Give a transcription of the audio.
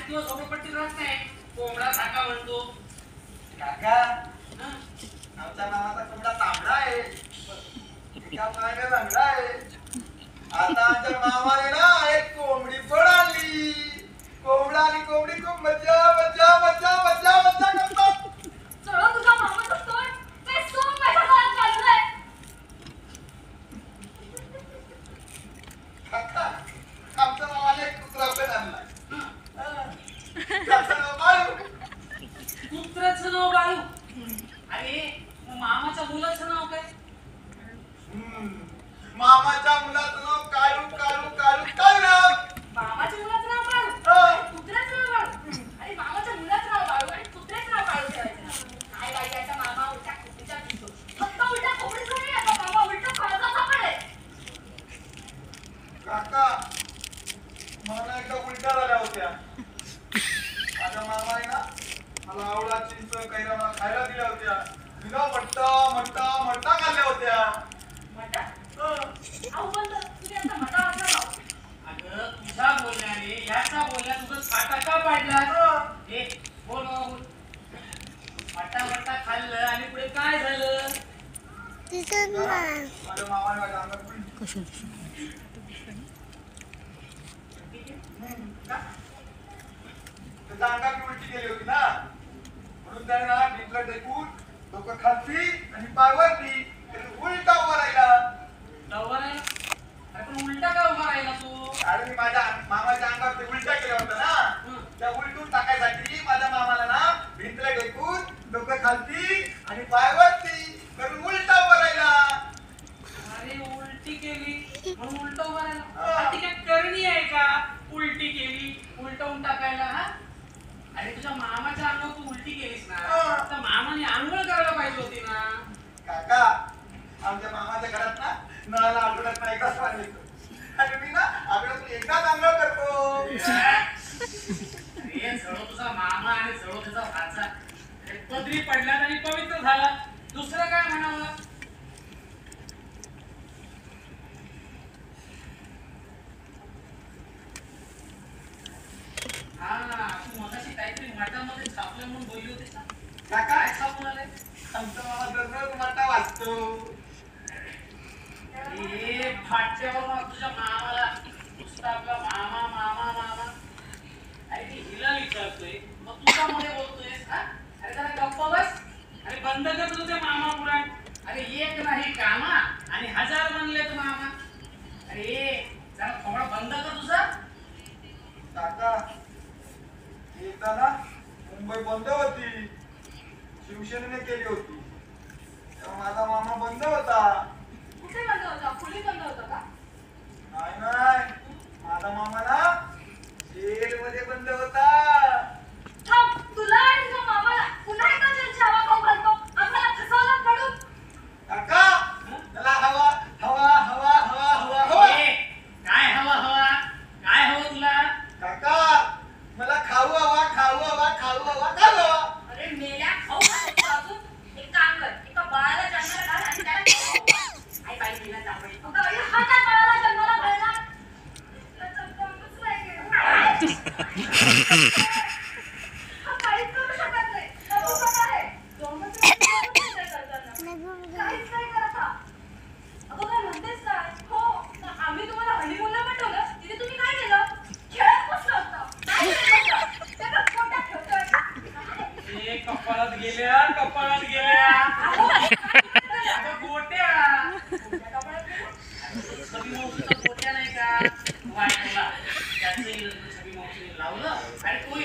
दिवस झोपडपट्टी राहत नाही. कोंबडा धाका म्हणतो. काका आमच्या नावाचा कोंबडा तांबडा आहे. एका मागे रंगला आहे. आता आमच्या मामाने ना एक कोंबडी पण आणली. कोंबडा आणि कोंबडी खूप मज्जा मज्जा मज्जा मज्जा मज्जा करतात. चलो तुझा मामाचा तोंड ते सोम माझ्या गळ्यात घाललंय. काका आमच्या मामाने एक कुत्रा पण आणला. त्याचं नाव बाळू. कुत्र्याचं नाव बाळू. अरे मामाच्या मुलाचं नाव काय? मामाच्या मुलाचं नाव काळू काळू काळू काळू. मामाच्या मुलाचं नाव बाळू, कुत्र्याचं नाव बाळू. अरे मामाच्या मुलाचं नाव बाळू आणि कुत्र्याचं नाव बाळू ठेवायचं ना. काय बाई आता मामा उलटा कुत्रीचा दिसतो. फक्त उलटा कोंबडीचा नाही, आता मामा उलटा फळाचा सापड आहे. काका मला एकदा उलट्या झाल्या होत्या. माझ्या मामाने ना मला आवळा चिंच कैरा मला खायला दिल्या होत्या. तिला मट्टा मट्टा मट्टा खाल्ल्या होत्या. मटा? अहो पण तुम्ही आता मटा वाजला राव. अगं तुझ्या बोलण्याने याचा बोलण्या तुझं फाटा का पाडला? ए बोल बोल. मट्टा मट्टा खाल्लं आणि पुढे काय झालं? माझ्या मामाने माझ्या अंगात त्याच्या अंगात उलटी केली होती ना, म्हणून त्याने ना ढिंकला टेकून डोकं खालती आणि पाय वरती उलटा उभा राहिला. उभा राहिला? अरे पण उलटा का उभा राहिला तू? अरे मी माझ्या मामाच्या अंगावर ते उलट्या केल्या होत्या ना, त्या उलटून टाकायसाठी माझ्या मामाला ना भिंतला टेकून डोकं खालती आणि पाय वरती करून उलटा उभा राहिला. अरे उलटी केली म्हणून उलटा उभा राहिला. ती काय करणी आहे का? उलटी केली उलटवून टाकायला. हा अरे तुझ्या मामाच्या अंगावर तू उलटी केलीस ना, तर मामाने आंघोळ करायला पाहिजे होती ना. काका आमच्या मामाच्या घरात ना नळाला आठवड्यात ना एकदाच पाणी येतं आणि मी ना आठवड्यातून एकदाच आंघोळ करतो. अरे जळो तुझा मामा आणि जळो तुझा भाचा. पदरी पडल्यात आणि पवित्र झाला. दुसरं काय म्हणावं? हा तू मगाशी काहीतरी मठामध्ये छापलं म्हणून बोलली होतीस ना. काका काय छापून आले? आमचा मामा दररोज मटा वाचतो. ए फाटच्यावर मग तुझ्या मामाला नुसता आपला मामा मामा मामा. अरे ती हिला विचारतोय मग तुझा मध्ये बोलतोयस. हा अरे जरा गप्प बस आणि बंद कर तुझे मामा पुराण. अरे एक नाही कामा आणि 1000 बनलेत मामा. अरे जरा थोडा बंद कर तुझा. काका एकदा ना मुंबई बंद होती, शिवसेनेने केली होती, तेव्हा माझा मामा बंद होता. कुठे बंद होता? खोली बंद होता का? नाही नाही माझा मामा ना जेलमध्ये बंद होता. थांब, तुला आणि तुझ्या मामाला पुन्हा एकदा जेलची हवा खाऊ घालतो. आपल्याला फसवलं पडून. काका त्याला हवा हवा हवा हवा हवा हवा. ए, काय हवा हवा? काय हवं तुला? काका मला खाऊ हवा खाऊ हवा खाऊ हवा खाऊ हवा. अरे मेल्या खाऊ घालतो अजून. एक काम कर, एका बाळाला जन्माला घाल आणि त्याला खाऊ घाल. आई बाई तिला चांगली. अगं आई, हा काय बाळाला जन्माला घालणार? त्याचं जन्मच नाही गेला. हा काहीच करू शकत नाही. नवजात आहे. जन्मच नाही करताना. काहीच नाही करत हा. अगं काय म्हणतेस काय? हो, आम्ही तुम्हाला हनीमूनला पाठवलं, तिथे तुम्ही काय केलं? खेळत बसला होता. काय केलं बसला? त्याला पोटात ठेवतोय. ए कपाळात गेल्या कपाळात गेल्या. अगं गोट्या. कोणत्या कपड्यात गेलं? छबी मावशीचा गोट्या नाही का? वाटला त्याचं छबी मावशीने लावलं आणि तो